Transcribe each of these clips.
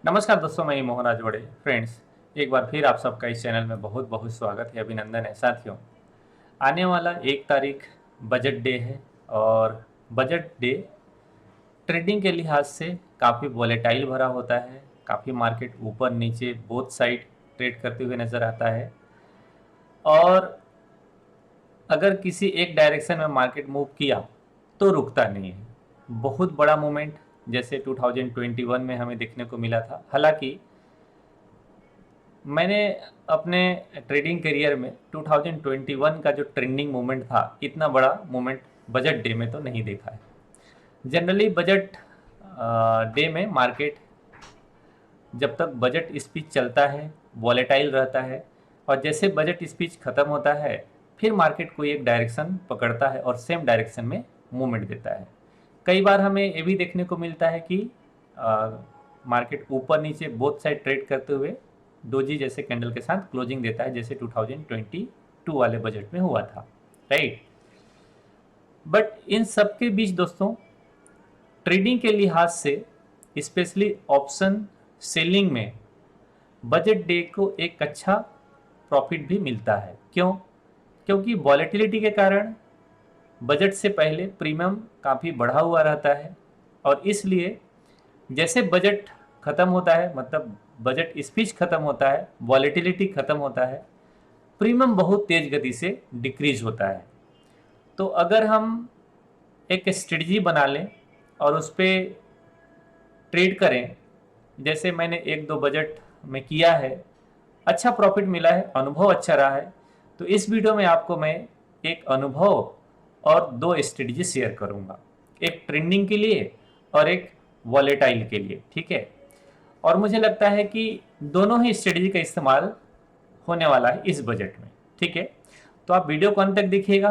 नमस्कार दोस्तों, मैं मोहन राजवाड़े। फ्रेंड्स, एक बार फिर आप सबका इस चैनल में बहुत बहुत स्वागत है, अभिनंदन है। साथियों, आने वाला 1 तारीख बजट डे है और बजट डे ट्रेडिंग के लिहाज से काफ़ी वॉलेटाइल भरा होता है। काफ़ी मार्केट ऊपर नीचे बोथ साइड ट्रेड करते हुए नज़र आता है और अगर किसी एक डायरेक्शन में मार्केट मूव किया तो रुकता नहीं है। बहुत बड़ा मूवमेंट जैसे 2021 में हमें देखने को मिला था। हालांकि मैंने अपने ट्रेडिंग करियर में 2021 का जो ट्रेंडिंग मूवमेंट था, इतना बड़ा मूवमेंट बजट डे में तो नहीं देखा है। जनरली बजट डे में मार्केट जब तक बजट स्पीच चलता है वॉलेटाइल रहता है और जैसे बजट स्पीच ख़त्म होता है फिर मार्केट कोई एक डायरेक्शन पकड़ता है और सेम डायरेक्शन में मूवमेंट देता है। कई बार हमें ये भी देखने को मिलता है कि मार्केट ऊपर नीचे बोथ साइड ट्रेड करते हुए डोजी जैसे कैंडल के साथ क्लोजिंग देता है, जैसे 2022 वाले बजट में हुआ था, राइट। बट इन सब के बीच दोस्तों, ट्रेडिंग के लिहाज से स्पेशली ऑप्शन सेलिंग में बजट डे को एक अच्छा प्रॉफिट भी मिलता है। क्यों? क्योंकि वॉलेटिलिटी के कारण बजट से पहले प्रीमियम काफ़ी बढ़ा हुआ रहता है और इसलिए जैसे बजट ख़त्म होता है, मतलब बजट स्पीच ख़त्म होता है, वॉलेटिलिटी ख़त्म होता है, प्रीमियम बहुत तेज़ गति से डिक्रीज होता है। तो अगर हम एक स्ट्रेटजी बना लें और उस पर ट्रेड करें, जैसे मैंने 1-2 बजट में किया है, अच्छा प्रॉफिट मिला है, अनुभव अच्छा रहा है, तो इस वीडियो में आपको मैं एक अनुभव और 2 स्ट्रेटजी शेयर करूंगा, एक ट्रेंडिंग के लिए और एक वॉलेटाइल के लिए, ठीक है। और मुझे लगता है कि दोनों ही स्ट्रेटजी का इस्तेमाल होने वाला है इस बजट में, ठीक है। तो आप वीडियो को अंत तक देखिएगा।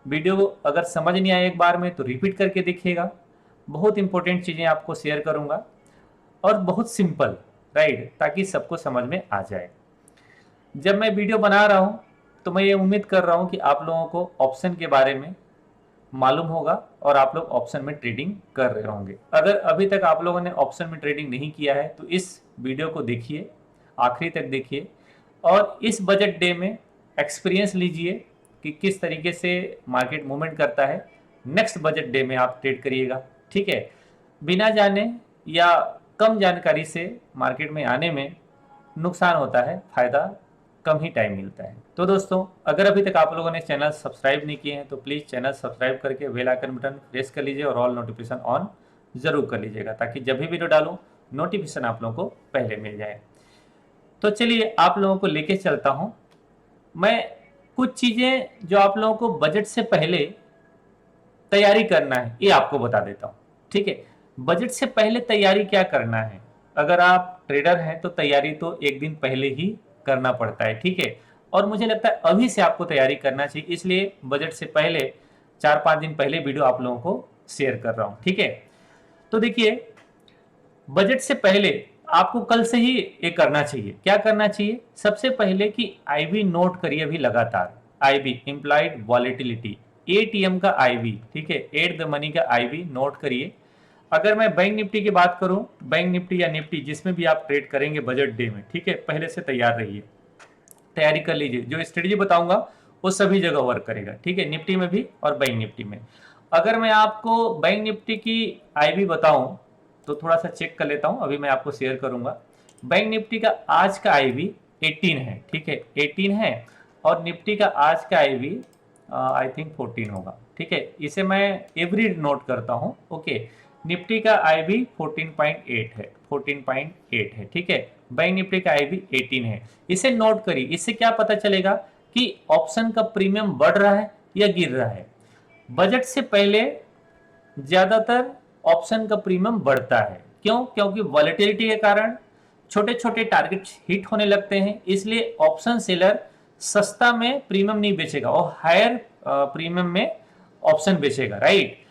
वीडियो अगर समझ नहीं आए एक बार में तो रिपीट करके देखिएगा। बहुत इंपॉर्टेंट चीज़ें आपको शेयर करूंगा और बहुत सिंपल, राइट, ताकि सबको समझ में आ जाए। जब मैं वीडियो बना रहा हूं तो मैं ये उम्मीद कर रहा हूं कि आप लोगों को ऑप्शन के बारे में मालूम होगा और आप लोग ऑप्शन में ट्रेडिंग कर रहे होंगे। अगर अभी तक आप लोगों ने ऑप्शन में ट्रेडिंग नहीं किया है तो इस वीडियो को देखिए, आखिरी तक देखिए और इस बजट डे में एक्सपीरियंस लीजिए कि किस तरीके से मार्केट मूवमेंट करता है। नेक्स्ट बजट डे में आप ट्रेड करिएगा, ठीक है। बिना जाने या कम जानकारी से मार्केट में आने में नुकसान होता है, फायदा कम ही टाइम मिलता है। तो दोस्तों, अगर अभी तक आप लोगों ने चैनल सब्सक्राइब नहीं किए हैं तो प्लीज़ चैनल सब्सक्राइब करके बेल आइकन बटन प्रेस कर लीजिए और ऑल नोटिफिकेशन ऑन जरूर कर लीजिएगा, ताकि जब भी वीडियो डालूं नोटिफिकेशन आप लोगों को पहले मिल जाए। तो चलिए आप लोगों को लेके चलता हूं। मैं कुछ चीज़ें जो आप लोगों को बजट से पहले तैयारी करना है ये आपको बता देता हूँ, ठीक है। बजट से पहले तैयारी क्या करना है? अगर आप ट्रेडर हैं तो तैयारी तो एक दिन पहले ही करना पड़ता है, ठीक है। और मुझे लगता है अभी से आपको तैयारी करना चाहिए, इसलिए बजट से पहले 4-5 दिन पहले वीडियो आप लोगों को शेयर कर रहा हूँ, ठीक है। तो देखिए, बजट से पहले आपको कल से ही ये करना चाहिए। क्या करना चाहिए? सबसे पहले कि आईवी नोट करिए अभी लगातार। आईवी इंप्लाइड वॉलेटिलिटी, एटीएम का आईवी, ठीक है, एट द मनी का आईवी नोट करिए। अगर मैं बैंक निफ्टी की बात करूं, बैंक निफ्टी या निफ्टी जिसमें भी आप ट्रेड करेंगे बजट डे में, ठीक है, पहले से तैयार रहिए, तैयारी कर लीजिए। जो स्ट्रेटजी बताऊंगा वो सभी जगह वर्क करेगा, ठीक है, निफ्टी में भी और बैंक निफ्टी में। अगर मैं आपको बैंक निफ्टी की आईवी बताऊं तो थोड़ा सा चेक कर लेता हूं, अभी मैं आपको शेयर करूंगा। बैंक निफ्टी का आज का आईवी 18 है, ठीक है, 18 है और निफ्टी का आज का आईवी आई थिंक 14 होगा, ठीक है। इसे मैं एवरी नोट करता हूं, ओके। निफ्टी का आईवी 14.8 है, 14.8 है, ठीक है। बैंक निफ्टी का आईवी 18 है। इसे नोट करिए। इससे क्या पता चलेगा कि ऑप्शन का प्रीमियम बढ़ रहा है या गिर रहा है। बजट से पहले ज्यादातर ऑप्शन का प्रीमियम बढ़ता है। क्यों? क्योंकि वॉलेटिलिटी के कारण छोटे छोटे टारगेट हिट होने लगते हैं, इसलिए ऑप्शन सेलर सस्ता में प्रीमियम नहीं बेचेगा और हायर प्रीमियम में ऑप्शन बेचेगा, राइट।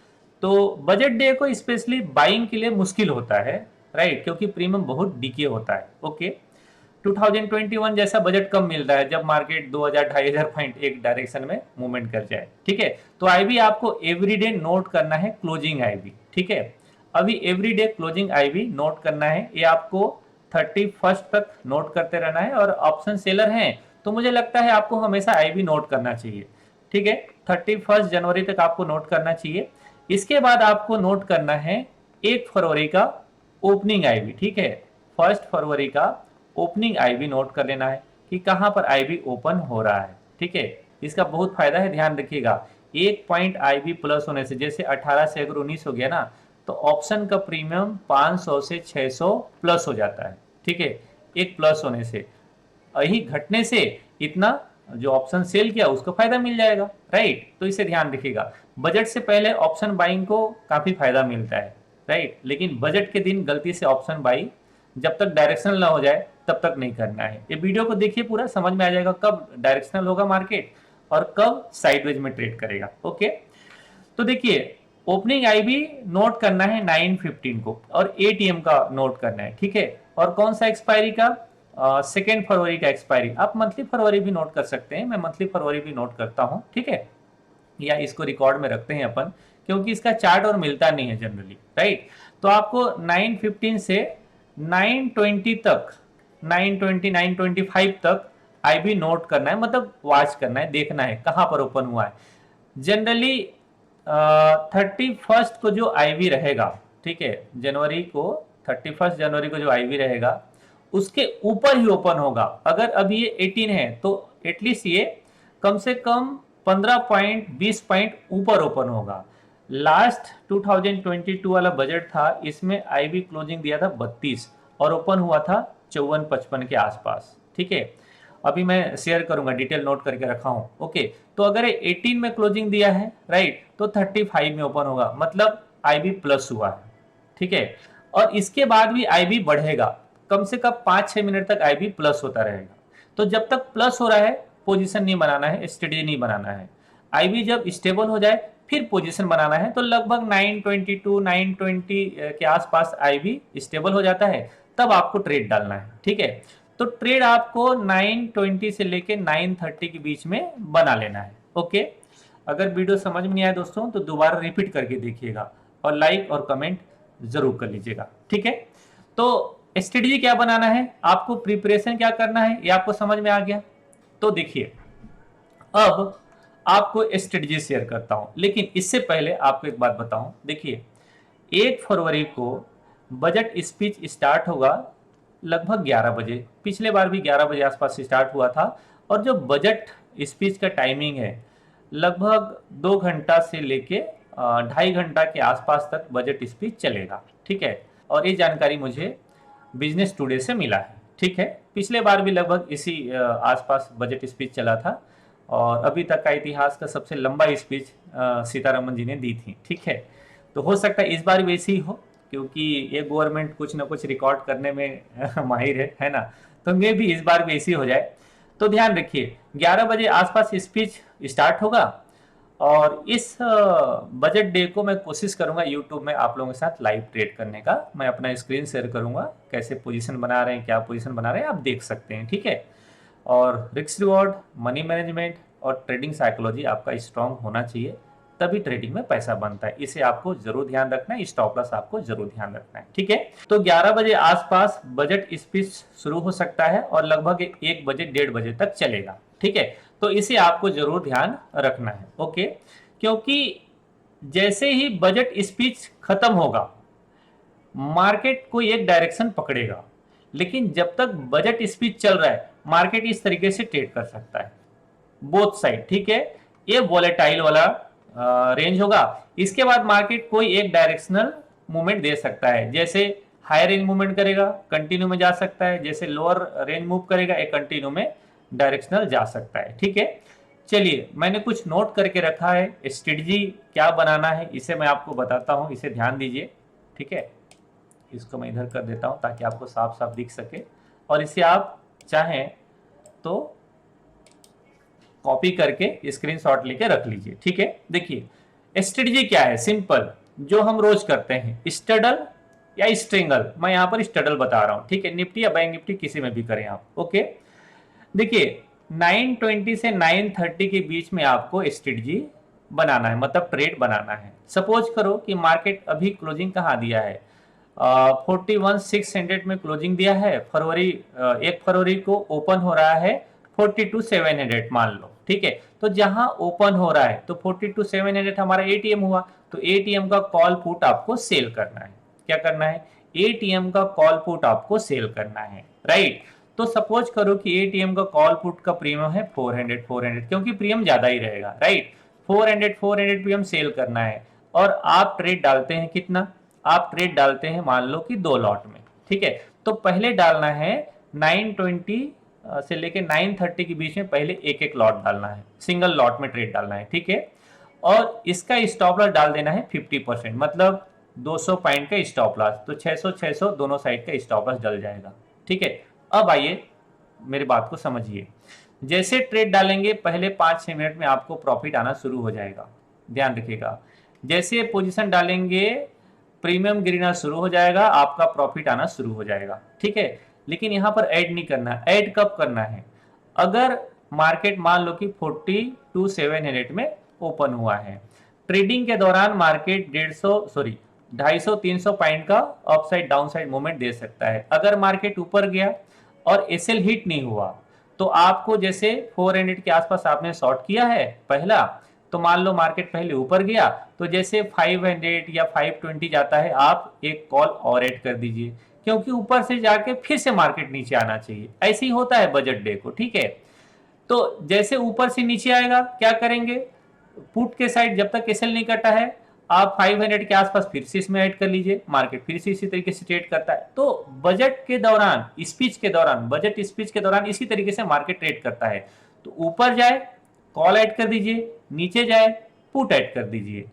तो बजट डे को स्पेशली बाइंग के लिए मुश्किल होता है, राइट, क्योंकि प्रीमियम बहुत डीके होता है, ओके। 2021 जैसा बजट कम मिल रहा है जब मार्केट 2000-2500 पॉइंट एक डायरेक्शन में मूवमेंट कर जाए, ठीक है। तो आईवी आपको एवरीडे नोट करना है, क्लोजिंग आईवी, ठीक है। अभी एवरीडे क्लोजिंग आईवी नोट करना है, ये आपको 31 तक नोट करते रहना है। और ऑप्शन सेलर हैं तो मुझे लगता है आपको हमेशा आईवी नोट करना चाहिए, ठीक है। 31 जनवरी तक आपको नोट करना चाहिए। इसके बाद आपको नोट करना है 1 फरवरी का ओपनिंग आईवी, ठीक है। 1 फरवरी का ओपनिंग आईवी नोट कर लेना है कि कहां पर आईवी ओपन हो रहा है, ठीक है। इसका बहुत फायदा है, ध्यान रखिएगा। 1 पॉइंट आईवी प्लस होने से, जैसे 18 से अगर 19 हो गया ना, तो ऑप्शन का प्रीमियम 500 से 600 प्लस हो जाता है, ठीक है। एक प्लस होने से, यही घटने से इतना जो ऑप्शन सेल किया उसको फायदा मिल जाएगा, राइट। तो इसे ध्यान रखिएगा। बजट से पहले ऑप्शन बाइंग को काफी फायदा मिलता है, राइट। लेकिन बजट के दिन गलती से ऑप्शन बाई जब तक डायरेक्शनल ना हो जाए तब तक नहीं करना है। ये वीडियो को देखिए, पूरा समझ में आ जाएगा कब डायरेक्शनल होगा मार्केट और कब साइडवेज में ट्रेड करेगा, ओके। तो देखिए, ओपनिंग आईबी नोट करना है 9:15 को और एटीएम का नोट करना है, ठीक है। और कौन सा एक्सपायरी का? 2 फरवरी का एक्सपायरी। आप मंथली फरवरी भी नोट कर सकते हैं, मैं मंथली फरवरी भी नोट करता हूं, ठीक है। या इसको रिकॉर्ड में रखते हैं अपन, क्योंकि इसका चार्ट और मिलता नहीं है जनरली, राइट। तो आपको 9:15 से 9:20 तक, 9:20 9:25 तक आईबी नोट करना है, मतलब वॉच करना है, देखना है कहां पर ओपन हुआ है। जनरली 31 को जो आईवी रहेगा, ठीक है, जनवरी को 31 जनवरी को जो आईवी रहेगा उसके ऊपर ही ओपन होगा। अगर अभी ये 18 है तो एटलीस्ट ये कम से कम 15 पॉइंट 20 पॉइंट ऊपर ओपन होगा। लास्ट 2022 वाला बजट था, इसमें आईवी क्लोजिंग दिया था 32 और ओपन हुआ था 54-55 के आसपास, ठीक है। अभी मैं शेयर करूंगा, डिटेल नोट करके रखा हूं, ओके। तो अगर 18 में क्लोजिंग दिया है, राइट, तो 35 में ओपन होगा, मतलब आईबी प्लस हुआ है, ठीक है। और इसके बाद भी आईबी बढ़ेगा, कम से कम 5-6 मिनट तक आईबी प्लस होता रहेगा। तो जब तक प्लस हो रहा है पोजीशन नहीं बनाना है, स्टडी नहीं बनाना है। आईबी जब स्टेबल हो जाए फिर पोजीशन बनाना है। तो लगभग 922 920 के आसपास आईबी स्टेबल हो जाता है, तब आपको ट्रेड डालना है, ठीक है। तो ट्रेड आपको 920 से लेके 930 के बीच में बना लेना है, ओके। अगर वीडियो समझ में नहीं आया दोस्तों तो दोबारा रिपीट करके देखिएगा और लाइक और कमेंट जरूर कर लीजिएगा, ठीक है। तो स्ट्रेटजी क्या बनाना है, आपको प्रिपरेशन क्या करना है, ये आपको समझ में आ गया। तो देखिए, अब आपको स्ट्रेटजी शेयर करता हूं, लेकिन इससे पहले आपको एक बात बताऊं। देखिए, 1 फरवरी को बजट स्पीच स्टार्ट होगा लगभग 11 बजे। पिछले बार भी 11 बजे आसपास स्टार्ट हुआ था। और जो बजट स्पीच का टाइमिंग है, लगभग 2 घंटा से लेके 2.5 घंटा के आसपास तक बजट स्पीच चलेगा, ठीक है। और ये जानकारी मुझे बिजनेस टुडे से मिला है, ठीक है। पिछले बार भी लगभग इसी आसपास बजट स्पीच चला था और अभी तक का इतिहास का सबसे लंबा स्पीच सीतारमन जी ने दी थी, ठीक है। तो हो सकता है इस बार भी वैसे ही हो, क्योंकि ये गवर्नमेंट कुछ ना कुछ रिकॉर्ड करने में माहिर है ना। तो मे भी इस बार भी ऐसी हो जाए। तो ध्यान रखिए, 11 बजे आसपास स्पीच स्टार्ट होगा और इस बजट डे को मैं कोशिश करूंगा यूट्यूब में आप लोगों के साथ लाइव ट्रेड करने का। मैं अपना स्क्रीन शेयर करूंगा, कैसे पोजीशन बना रहे हैं, क्या पोजीशन बना रहे हैं, आप देख सकते हैं, ठीक है। और रिस्क रिवॉर्ड, मनी मैनेजमेंट और ट्रेडिंग साइकोलॉजी आपका स्ट्रांग होना चाहिए, तभी ट्रेडिंग में पैसा बनता है। इसे आपको जरूर ध्यान रखना है, स्टॉप लॉस आपको जरूर ध्यान रखना है, ठीक है। तो 11 बजे आसपास बजट स्पीच शुरू हो सकता है और लगभग 1 बजे 1:30 बजे तक चलेगा, ठीक है। तो इसे आपको जरूर ध्यान रखना है, ओके। क्योंकि जैसे ही बजट स्पीच खत्म होगा मार्केट कोई एक डायरेक्शन पकड़ेगा, लेकिन जब तक बजट स्पीच चल रहा है मार्केट इस तरीके से ट्रेड कर सकता है, बोथ साइड, ठीक है। ये वॉलेटाइल वाला रेंज होगा। इसके बाद मार्केट कोई एक डायरेक्शनल मूवमेंट दे सकता है, जैसे हायर रेंज मूवमेंट करेगा कंटिन्यू में जा सकता है, जैसे लोअर रेंज मूव करेगा एक कंटिन्यू में डायरेक्शनल जा सकता है, ठीक है। चलिए, मैंने कुछ नोट करके रखा है, स्ट्रेटजी क्या बनाना है इसे मैं आपको बताता हूं, इसे ध्यान दीजिए, ठीक है। इसको मैं इधर कर देता हूं ताकि आपको साफ साफ दिख सके, और इसे आप चाहें तो कॉपी करके स्क्रीनशॉट लेके रख लीजिए, ठीक है। देखिए, स्ट्रेटजी क्या है, सिंपल, जो हम रोज करते हैं, स्टडल या स्ट्रिंगल। मैं यहां पर स्टडल बता रहा हूं, ठीक है। निफ्टी या बैंक निफ्टी किसी में भी करें आप, ओके। देखिए, 920 से 930 के बीच में आपको स्ट्रेटजी बनाना है, मतलब ट्रेड बनाना है। सपोज करो कि मार्केट अभी क्लोजिंग कहां दिया है, 41,600 में क्लोजिंग दिया है। 1 फरवरी को ओपन हो रहा है 42,700 मान लो, ठीक है। तो जहां ओपन हो रहा है तो 42,700 हमारा एटीएम हुआ, तो एटीएम का कॉल पुट आपको सेल करना है। क्या करना है? एटीएम का कॉल पुट आपको सेल करना है, राइट। तो सपोज करो कि एटीएम का कॉल पुट का प्रीमियम है 400 क्योंकि प्रीमियम ज्यादा ही रहेगा, राइट। 400 प्रीमियम सेल करना है और आप ट्रेड डालते हैं कितना? आप ट्रेड डालते हैं मान लो कि 2 लॉट में, ठीक है। तो पहले डालना है 920 से लेके 930 के बीच में, पहले एक एक लॉट डालना है, सिंगल लॉट में ट्रेड डालना है, ठीक है। और इसका स्टॉप लॉस डाल देना है 50%, मतलब 200 पॉइंट का स्टॉप लॉस, तो 600 दोनों साइड का स्टॉप लॉस डल जाएगा, ठीक है। अब आइए मेरी बात को समझिए। जैसे ट्रेड डालेंगे पहले 5-6 मिनट में आपको प्रॉफिट आना शुरू हो जाएगा, ध्यान रखिएगा। जैसे पोजीशन डालेंगे प्रीमियम गिरना शुरू हो जाएगा, आपका प्रॉफिट आना शुरू हो जाएगा, ठीक है। लेकिन यहां पर ऐड नहीं करना। ऐड कब करना है? अगर मार्केट मान लो कि 42,700 में ओपन हुआ है, ट्रेडिंग के दौरान मार्केट 250-300 पॉइंट का अपसाइड डाउनसाइड मूवमेंट दे सकता है। अगर मार्केट ऊपर गया और एसएल हिट नहीं हुआ तो आपको जैसे 400 के आसपास आपने शॉर्ट किया है पहला, तो मान लो मार्केट पहले ऊपर गया तो जैसे 500 या 520 जाता है, आप एक कॉल और ऐड कर दीजिए, क्योंकि ऊपर से जाके फिर से मार्केट नीचे आना चाहिए। ऐसे ही होता है बजट डे को, ठीक है। तो जैसे ऊपर से नीचे आएगा क्या करेंगे? पुट के साइड जब तक एसएल नहीं कटा है आप 500 के आसपास फिर से इसमें ऐड कर लीजिए, मार्केट फिर से इसी तरीके से ट्रेड करता है। तो बजट के दौरान, स्पीच के दौरान, बजट स्पीच के दौरान इसी तरीके से मार्केट ट्रेड करता है। तो ऊपर जाए कॉल ऐड कर दीजिए, नीचे जाए पुट ऐड कर दीजिए।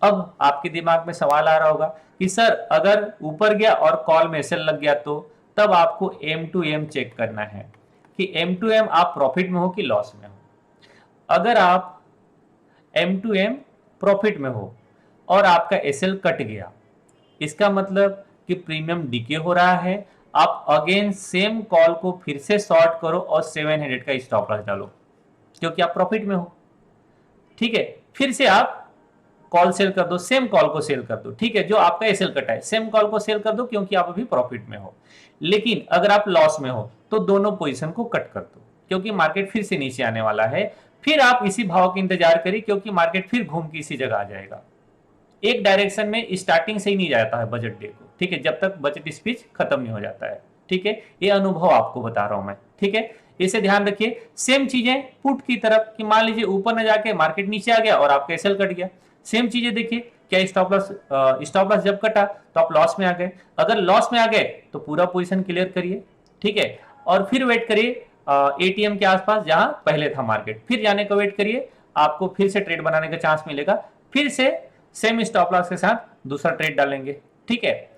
अब आपके दिमाग में सवाल आ रहा होगा कि सर अगर ऊपर गया और कॉल में एसएल लग गया तो तब आपको एम टू एम चेक करना है कि एम टू एम आप प्रॉफिट में हो कि लॉस में हो। अगर आप एम टू एम प्रॉफिट में हो और आपका एसएल कट गया, इसका मतलब कि प्रीमियम डीके हो रहा है। आप अगेन सेम कॉल को फिर से शॉर्ट करो और 700 का स्टॉप लॉस डालो, क्योंकि आप प्रॉफिट में हो, ठीक है। फिर से आप कॉल सेल कर दो, सेम कॉल को सेल कर दो, ठीक है। जो आपका एसएल कटा है सेम कॉल को सेल कर दो, क्योंकि आप अभी प्रॉफिट में हो। लेकिन अगर आप लॉस में हो तो दोनों पोजीशन को कट कर दो, क्योंकि मार्केट फिर से नीचे आने वाला है। फिर आप इसी भाव का इंतजार करिए, क्योंकि मार्केट फिर घूम के इसी जगह आ जाएगा। एक डायरेक्शन में स्टार्टिंग से ही नहीं जाता है बजट डे को, ठीक है, जब तक बजट स्पीच खत्म नहीं हो जाता है, ठीक है। ये अनुभव आपको बता रहा हूं मैं, ठीक है। इसे ध्यान रखिए। सेम चीजें पुट की तरफ, कि मान लीजिए ऊपर न जाके मार्केट नीचे आ गया और आपका एसएल कट गया, सेम चीजें देखिए। क्या स्टॉप लॉस जब कटा तो आप लॉस में आ गए। अगर लॉस में आ गए तो पूरा पोजीशन क्लियर करिए, ठीक है। और फिर वेट करिए एटीएम के आसपास जहां पहले था मार्केट, फिर जाने का वेट करिए, आपको फिर से ट्रेड बनाने का चांस मिलेगा। फिर से सेम स्टॉप लॉस के साथ दूसरा ट्रेड डालेंगे, ठीक है।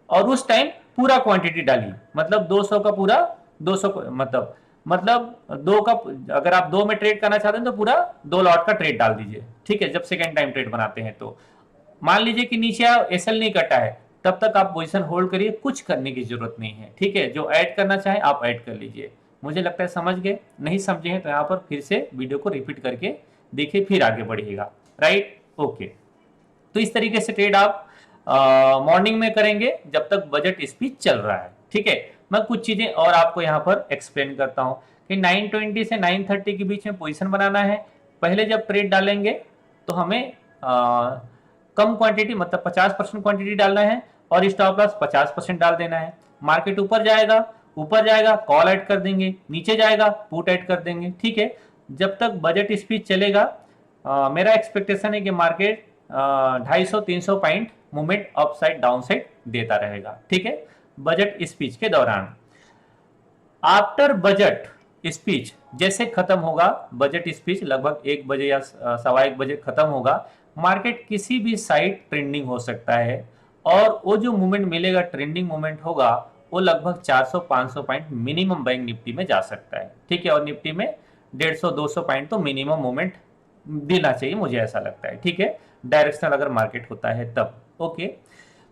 और उस टाइम पूरा क्वांटिटी डालिए, मतलब 200 का पूरा 200 मतलब दो का, अगर आप 2 में ट्रेड करना चाहते हैं तो पूरा 2 लॉट का ट्रेड डाल दीजिए, ठीक है। जब सेकेंड टाइम ट्रेड बनाते हैं तो मान लीजिए कि नीचे एसएल नहीं कटा है, तब तक आप पोजीशन होल्ड करिए, कुछ करने की जरूरत नहीं है, ठीक है। जो ऐड करना चाहे आप ऐड कर लीजिए। मुझे लगता है समझ गए। नहीं समझे हैं तो यहाँ पर फिर से वीडियो को रिपीट करके देखिए, फिर आगे बढ़िएगा, राइट, ओके। तो इस तरीके से ट्रेड आप मॉर्निंग में करेंगे जब तक बजट स्पीच चल रहा है, ठीक है। मैं कुछ चीजें और आपको यहाँ पर एक्सप्लेन करता हूँ कि 920 से 930 के बीच में पोजीशन बनाना है। पहले जब ट्रेड डालेंगे तो हमें कम क्वांटिटी, मतलब 50% क्वांटिटी डालना है और स्टॉप लॉस 50% डाल देना है। मार्केट ऊपर जाएगा कॉल ऐड कर देंगे, नीचे जाएगा पुट ऐड कर देंगे, ठीक है। जब तक बजट स्पीच चलेगा मेरा एक्सपेक्टेशन है कि market 250-300 point movement up side down side देता रहेगा, ठीक है, बजट स्पीच के दौरान। आफ्टर बजट स्पीच जैसे खत्म होगा, बजट स्पीच लगभग 1 बजे या 1:15 बजे खत्म होगा, मार्केट किसी भी साइड ट्रेंडिंग हो सकता है और वो जो मूवमेंट मिलेगा, ट्रेंडिंग मूवमेंट होगा, वो लगभग 400-500 पॉइंट मिनिमम बैंक निफ्टी में जा सकता है, ठीक है। और निफ्टी में 150-200 पॉइंट तो मिनिमम मूवमेंट देना चाहिए, मुझे ऐसा लगता है, ठीक है, डायरेक्शनल अगर मार्केट होता है तब, ओके।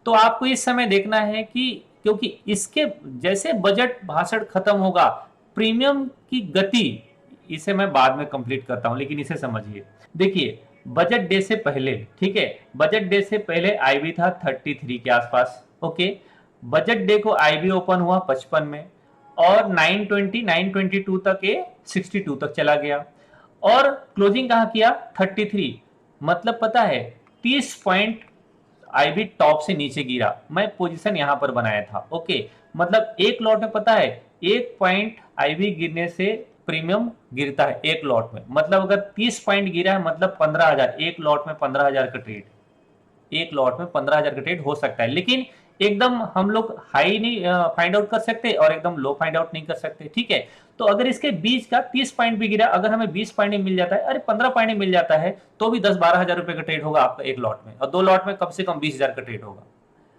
तो आपको इस समय देखना है कि क्योंकि इसके जैसे बजट भाषण खत्म होगा, प्रीमियम की गति, इसे मैं बाद में कंप्लीट करता हूं, लेकिन इसे समझिए। देखिए बजट डे से पहले, ठीक है, बजट डे से पहले आईबी था 33 के आसपास, ओके। बजट डे को आईबी ओपन हुआ 55 में और 920 922 तक ये 62 तक चला गया और क्लोजिंग कहाँ किया 33। मतलब पता है 30 पॉइंट आईबी टॉप से नीचे गिरा, मैं पोजीशन यहां पर बनाया था, ओके। मतलब एक लॉट में पता है 1 पॉइंट आईबी गिरने से प्रीमियम गिरता है एक लॉट में। मतलब अगर 30 पॉइंट गिरा है मतलब 15,000, एक लॉट में 15,000 का ट्रेड, एक लॉट में 15,000 का ट्रेड हो सकता है। लेकिन एकदम हम लोग हाई नहीं फाइंड आउट कर सकते और एकदम लो फाइंड आउट नहीं कर सकते, ठीक है। तो अगर इसके बीच का 30 पॉइंट भी गिरा, अगर हमें 20 पॉइंट मिल जाता है, अरे 15 पॉइंट मिल जाता है, तो भी 10-12 हजार रुपए का ट्रेड होगा आपका एक लॉट में, और 2 लॉट में कम से कम 20,000 का ट्रेड होगा।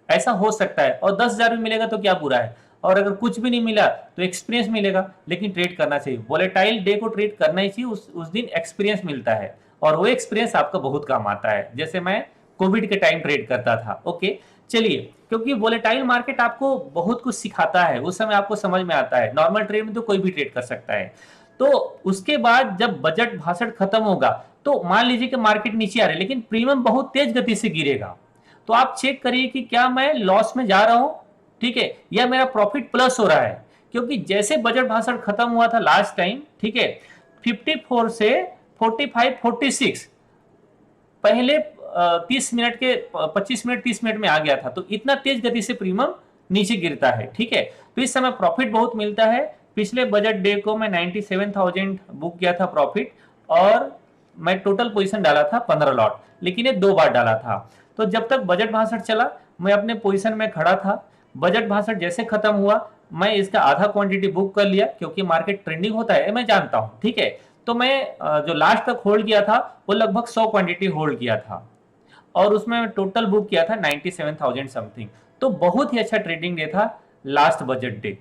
ऐसा हो सकता है। और 10,000 भी मिलेगा तो क्या बुरा है, और अगर कुछ भी नहीं मिला तो एक्सपीरियंस मिलेगा। लेकिन ट्रेड करना चाहिए, वोलेटाइल डे को ट्रेड करना ही चाहिए, उस दिन एक्सपीरियंस मिलता है और वो एक्सपीरियंस आपका बहुत काम आता है। जैसे मैं कोविड के टाइम ट्रेड करता था, ओके। चलिए, क्योंकि वोलेटाइल मार्केट आपको बहुत कुछ सिखाता है, उस समय आपको समझ में आता है। नॉर्मल ट्रेड में तो कोई भी ट्रेड कर सकता है। तो उसके बाद जब बजट भाषण खत्म होगा तो मान लीजिए कि मार्केट नीचे आ रही है लेकिन प्रीमियम बहुत तेज गति से गिरेगा, तो आप चेक करिए कि क्या मैं लॉस में जा रहा हूं, ठीक है, या मेरा प्रॉफिट प्लस हो रहा है। क्योंकि जैसे बजट भाषण खत्म हुआ था लास्ट टाइम, ठीक है, 54 से 45 46 पहले 30 मिनट के 25 मिनट 30 मिनट में आ गया था। तो इतना तेज गति से प्रीमियम नीचे गिरता है, ठीक है। तो इस समय प्रॉफिट बहुत मिलता है। पिछले बजट डे को मैं 97,000 बुक किया था प्रॉफिट, और मैं टोटल पोजीशन डाला था 15 लॉट, लेकिन ये 2 बार डाला था। तो जब तक बजट भाषण चला मैं अपने पोजीशन में खड़ा था। बजट भाषण जैसे खत्म हुआ मैं इसका आधा क्वांटिटी बुक कर लिया, क्योंकि मार्केट ट्रेंडिंग होता है मैं जानता हूं, ठीक है। तो मैं जो लास्ट तक होल्ड किया था वो लगभग 100 क्वांटिटी होल्ड किया था, और उसमें टोटल बुक किया था 97,000 समथिंग। तो बहुत ही अच्छा ट्रेडिंग डे था लास्ट बजट डे।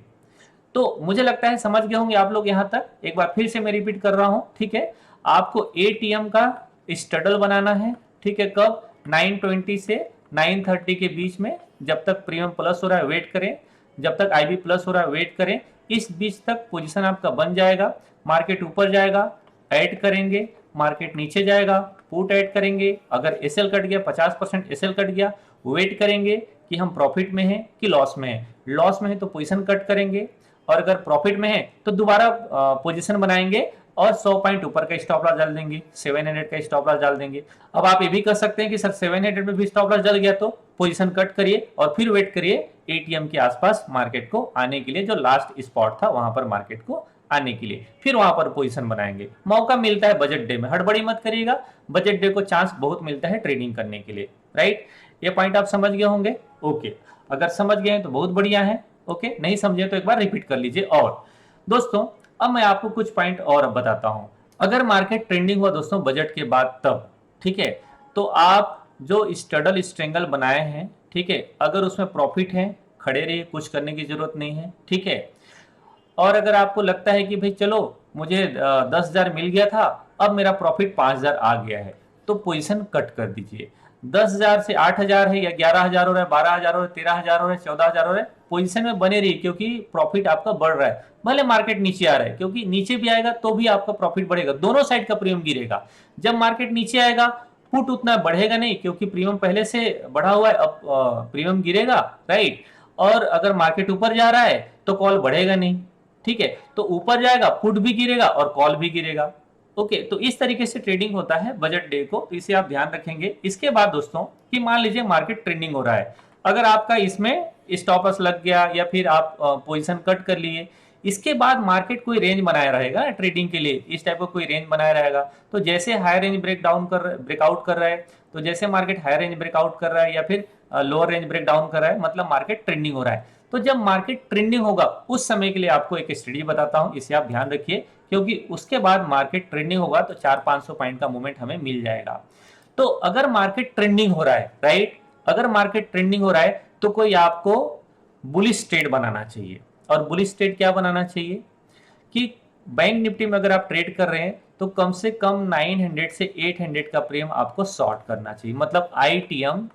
तो मुझे लगता है समझ गए होंगे आप लोग यहां तक। एक बार फिर से मैं रिपीट कर रहा हूं, ठीक है। आपको एटीएम का स्टडल बनाना है, ठीक है। कब 920 से 930 के बीच में, जब तक प्रीमियम प्लस हो रहा है वेट करें, जब तक आईबी प्लस हो रहा है वेट करें। इस बीच तक पोजीशन आपका बन जाएगा। मार्केट ऊपर जाएगा ऐड करेंगे, मार्केट नीचे जाएगा पुट ऐड करेंगे। अगर एसएल कट गया 50% एसएल कट गया, वेट करेंगे कि हम प्रॉफिट में हैं कि लॉस में हैं। लॉस में है तो पोजीशन कट करेंगे, और अगर प्रॉफिट में है तो दोबारा पोजीशन बनाएंगे और 100 पॉइंट ऊपर का स्टॉप लॉस डाल देंगे, 700 का स्टॉप लॉस डाल देंगे। अब आप ये भी कर सकते हैं कि सर 700 में भी स्टॉप लॉस डल गया तो पोजीशन कट करिए और फिर वेट करिए एटीएम के आसपास मार्केट को आने के लिए, जो लास्ट स्पॉट था वहां पर मार्केट को आने के लिए, फिर वहां पर पोजीशन बनाएंगे। मौका मिलता है बजट डे में, हड़बड़ी मत करिएगा। बजट डे को चांस बहुत मिलता है ट्रेडिंग करने के लिए, राइट। ये पॉइंट आप समझ गए होंगे, ओके। अगर समझ गए हैं तो बहुत बढ़िया है, ओके। नहीं समझे तो एक बार रिपीट कर लीजिए। और दोस्तों अब मैं आपको कुछ पॉइंट और अब बताता हूं। अगर मार्केट ट्रेंडिंग हुआ दोस्तों बजट के बाद तब, ठीक है, तो आप जो स्टडल स्ट्रेंगल बनाए हैं, ठीक है, अगर उसमें प्रॉफिट है खड़े रहिए, कुछ करने की जरूरत नहीं है, ठीक है। और अगर आपको लगता है कि भाई चलो मुझे 10,000 मिल गया था, अब मेरा प्रॉफिट 5,000 आ गया है, तो पोजीशन कट कर दीजिए। 10,000 से 8,000 है या 11,000 हो रहा है, 12,000 हो रहा है, 13,000 हो रहा है, 14,000 हो रहा है, पोजीशन में बने रहिए, क्योंकि प्रॉफिट आपका बढ़ रहा है। भले मार्केट नीचे आ रहा है, क्योंकि नीचे भी आएगा तो भी आपका प्रॉफिट बढ़ेगा, दोनों साइड का प्रीमियम गिरेगा। जब मार्केट नीचे आएगा पुट उतना बढ़ेगा नहीं, क्योंकि प्रीमियम पहले से बढ़ा हुआ है, अब प्रीमियम गिरेगा, राइट। और अगर मार्केट ऊपर जा रहा है तो कॉल बढ़ेगा नहीं, ठीक है। तो ऊपर जाएगा पुट भी गिरेगा और कॉल भी गिरेगा, ओके। तो इस तरीके से ट्रेडिंग होता है बजट डे को, तो इसे आप ध्यान रखेंगे। इसके बाद दोस्तों कि मान लीजिए मार्केट ट्रेंडिंग हो रहा है, अगर आपका इसमें स्टॉप लॉस लग गया या फिर आप पोजीशन कट कर लिए, इसके बाद मार्केट कोई रेंज बनाया रहेगा ट्रेडिंग के लिए, इस टाइप का कोई रेंज बनाया रहेगा। तो जैसे हाई रेंज ब्रेकआउट कर रहा है, तो जैसे मार्केट हाई रेंज ब्रेकआउट कर रहा है या फिर लोअर रेंज ब्रेक डाउन कर रहा है, मतलब मार्केट ट्रेंडिंग हो रहा है। तो जब मार्केट ट्रेंडिंग होगा उस समय के लिए आपको एक स्टडी बताता हूं, इसे आप ध्यान रखिए, क्योंकि उसके बाद मार्केट ट्रेंडिंग होगा तो 400-500 पॉइंट का मूवमेंट हमें मिल जाएगा। तो अगर मार्केट ट्रेंडिंग हो रहा है, राइट, अगर मार्केट ट्रेंडिंग हो रहा है तो कोई आपको बुलिश ट्रेड बनाना चाहिए। और बुलिश ट्रेड क्या बनाना चाहिए कि बैंक निफ्टी में अगर आप ट्रेड कर रहे हैं तो कम से कम 900 से 800 का प्रीमियम आपको शॉर्ट करना चाहिए, मतलब आईटीएम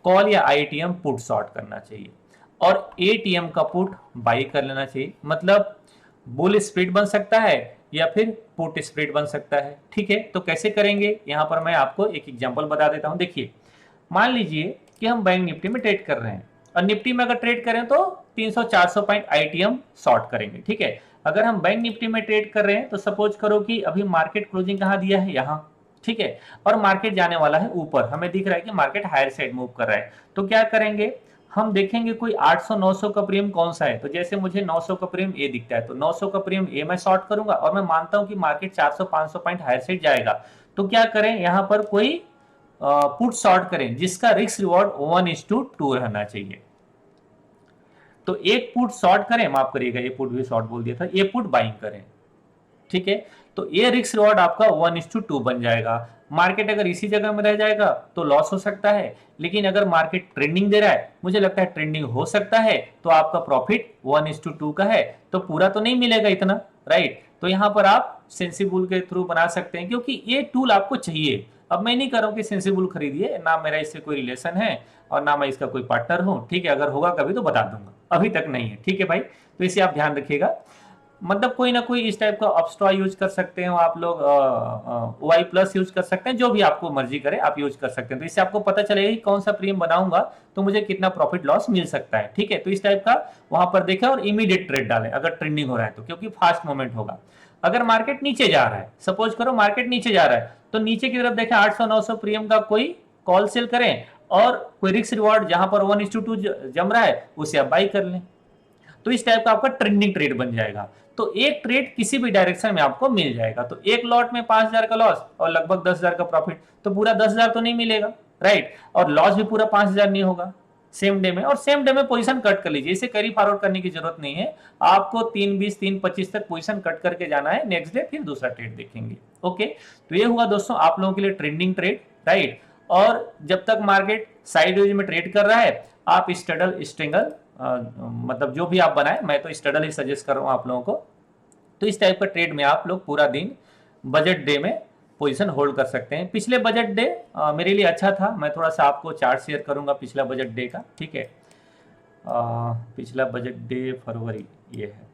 कॉल या आईटीएम पुट शॉर्ट करना चाहिए, और एटीएम का पुट बाई कर लेना चाहिए। मतलब बुल स्प्लिट बन सकता है या फिर पुट स्प्रेड बन सकता है। ठीक है, तो कैसे करेंगे यहाँ पर मैं आपको एक एग्जांपल बता देता हूँ। देखिए, मान लीजिए कि हम बैंक निफ्टी में ट्रेड कर रहे हैं और निफ्टी में अगर ट्रेड करें तो 300-400 पॉइंट आईटीएम शॉर्ट करेंगे। ठीक है, अगर हम बैंक निफ्टी में ट्रेड कर रहे हैं तो सपोज करो कि अभी मार्केट क्लोजिंग कहाँ दिया है, यहाँ। ठीक है, और मार्केट जाने वाला है ऊपर, हमें दिख रहा है कि मार्केट हायर साइड मूव कर रहा है। तो क्या करेंगे, हम देखेंगे कोई 800-900 का प्रीमियम कौन सा है। तो जैसे मुझे 900 का प्रीमियम ए दिखता है तो 900 का प्रीमियम ए मैं शॉर्ट करूंगा और मैं मानता हूं कि मार्केट 400-500 पॉइंट हायर साइड जाएगा। तो क्या करें, यहाँ पर कोई पुट शॉर्ट करें जिसका रिस्क रिवॉर्ड 1:2 रहना चाहिए। तो एक पुट शॉर्ट करें, माफ करिएगा ये पुट भी शॉर्ट बोल दिया था, ये पुट बाइंग करें। ठीक है, तो ये रिस्क रिवॉर्ड आपका 1:2 बन जाएगा। मार्केट अगर इसी जगह में रह जाएगा तो लॉस हो सकता है, लेकिन अगर मार्केट ट्रेंडिंग दे रहा है, मुझे लगता है ट्रेंडिंग हो सकता है, तो आपका प्रॉफिट 1:2 का है, तो पूरा तो नहीं मिलेगा इतना, राइट। तो यहाँ पर आप सेंसिबल के थ्रू बना सकते हैं, क्योंकि ये टूल आपको चाहिए। अब मैं नहीं कर रहा हूँ कि सेंसिबल खरीदिए, ना मेरा इससे कोई रिलेशन है और ना मैं इसका कोई पार्टनर हूँ। ठीक है, अगर होगा कभी तो बता दूंगा, अभी तक नहीं है। ठीक है भाई, तो इसे आप ध्यान रखिएगा। मतलब कोई ना कोई इस टाइप का अपस्ट्रॉ यूज कर सकते हैं आप लोग, वाई प्लस यूज कर सकते हैं, जो भी आपको मर्जी करे आप यूज कर सकते हैं। तो इससे आपको पता चलेगा कि कौन सा प्रीमियम बनाऊंगा तो मुझे कितना प्रॉफिट लॉस मिल सकता है। ठीक है, तो इस टाइप का वहां पर देखें और इमीडिएट ट्रेड डालें अगर ट्रेंडिंग हो रहा है तो, क्योंकि फास्ट मूवमेंट होगा। अगर मार्केट नीचे जा रहा है, सपोज करो मार्केट नीचे जा रहा है, तो नीचे की तरफ देखें 800-900 प्रीमियम का कोई कॉल सेल करें और कोई रिस्क रिवॉर्ड जहां पर 1:2 जम रहा है उसे आप बाई कर लें। तो इस टाइप का आपका ट्रेंडिंग ट्रेड बन जाएगा। तो एक ट्रेड किसी भी डायरेक्शन में आपको मिल जाएगा। तो एक लॉट में 5,000 का लॉस और लगभग 10,000 का प्रॉफिट, तो पूरा 10,000 तो नहीं मिलेगा, राइट। और लॉस भी पूरा 5,000 नहीं होगा सेम डे में। और सेम डे में पोजीशन कट कर लीजिए, इसे कैरी फॉरवर्ड करने की जरूरत नहीं है आपको। 3:20 3:25 तक पोजीशन कट करके जाना है, नेक्स्ट डे फिर दूसरा ट्रेड देखेंगे। ओके, तो ये हुआ दोस्तों आप लोगों के लिए ट्रेंडिंग ट्रेड, राइट। और जब तक मार्केट साइडवेज में ट्रेड कर रहा है, आप स्ट्रैडल स्ट्रिंगल मतलब जो भी आप बनाए, मैं तो स्ट्रैडल ही सजेस्ट कर रहा हूं आप लोगों को। तो इस टाइप का ट्रेड में आप लोग पूरा दिन बजट डे में पोजीशन होल्ड कर सकते हैं। पिछले बजट डे मेरे लिए अच्छा था, मैं थोड़ा सा आपको चार्ट शेयर करूंगा पिछला बजट डे का। ठीक है, पिछला बजट डे फरवरी, ये है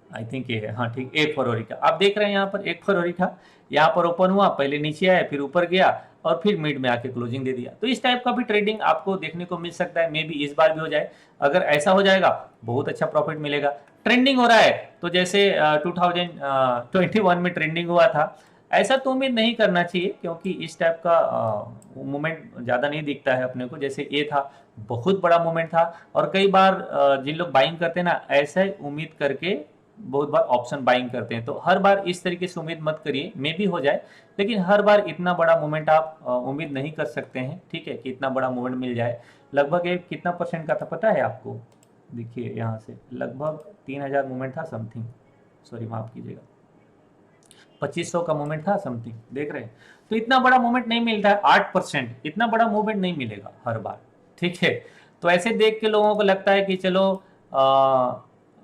आई थिंक, ये है, हाँ ठीक, 1 फरवरी का आप देख रहे हैं। यहाँ पर 1 फरवरी था, यहाँ पर ओपन हुआ, पहले नीचे आया, फिर ऊपर गया और फिर मिड में आके क्लोजिंग दे दिया। तो इस टाइप का भी ट्रेडिंग आपको देखने को मिल सकता है। मे बी इस बार भी हो जाए। अगर ऐसा हो जाएगा बहुत अच्छा प्रॉफिट मिलेगा। ट्रेंडिंग हो रहा है तो जैसे 2021 में ट्रेंडिंग हुआ था, ऐसा तो उम्मीद नहीं करना चाहिए, क्योंकि इस टाइप का मूवमेंट ज़्यादा नहीं दिखता है अपने को। जैसे ये था, बहुत बड़ा मूवमेंट था, और कई बार जिन लोग बाइंग करते हैं ना, ऐसे उम्मीद करके बहुत बार ऑप्शन बाइंग करते हैं। तो हर बार इस तरीके से उम्मीद मत करिए, मे भी हो जाए, लेकिन हर बार इतना बड़ा मूवमेंट आप उम्मीद नहीं कर सकते हैं। ठीक है, कि इतना बड़ा मूवमेंट मिल जाए। लगभग एक कितना परसेंट का था पता है आपको? देखिए यहाँ से लगभग 3,000 मूवमेंट था समथिंग, सॉरी माफ कीजिएगा, 2500 का मूवमेंट था समथिंग, देख रहे हैं। तो इतना बड़ा मूवमेंट नहीं मिलता है, 8%, इतना बड़ा मूवमेंट नहीं मिलेगा हर बार। ठीक है, तो ऐसे देख के लोगों को लगता है कि चलो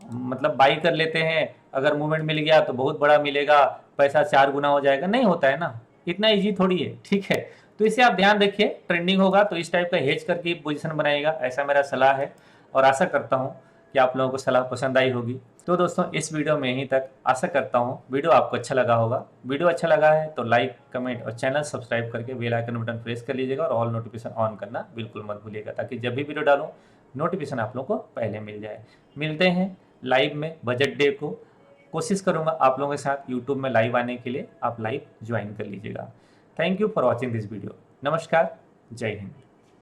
मतलब बाई कर लेते हैं, अगर मूवमेंट मिल गया तो बहुत बड़ा मिलेगा, पैसा 4 गुना हो जाएगा। नहीं होता है ना, इतना इजी थोड़ी है। ठीक है, तो इसे आप ध्यान रखिए। ट्रेंडिंग होगा तो इस टाइप का हेज करके पोजीशन बनाएगा, ऐसा मेरा सलाह है। और आशा करता हूँ कि आप लोगों को सलाह पसंद आई होगी। तो दोस्तों इस वीडियो में यहीं तक, आशा करता हूँ वीडियो आपको अच्छा लगा होगा। वीडियो अच्छा लगा है तो लाइक, कमेंट और चैनल सब्सक्राइब करके बेल आइकन बटन प्रेस कर लीजिएगा, और ऑल नोटिफिकेशन ऑन करना बिल्कुल मत भूलिएगा, ताकि जब भी वीडियो डालूँ नोटिफिकेशन आप लोगों को पहले मिल जाए। मिलते हैं लाइव में बजट डे को। कोशिश करूंगा आप लोगों के साथ यूट्यूब में लाइव आने के लिए, आप लाइव ज्वाइन कर लीजिएगा। Thank you for watching this video. नमस्कार, जय हिंद।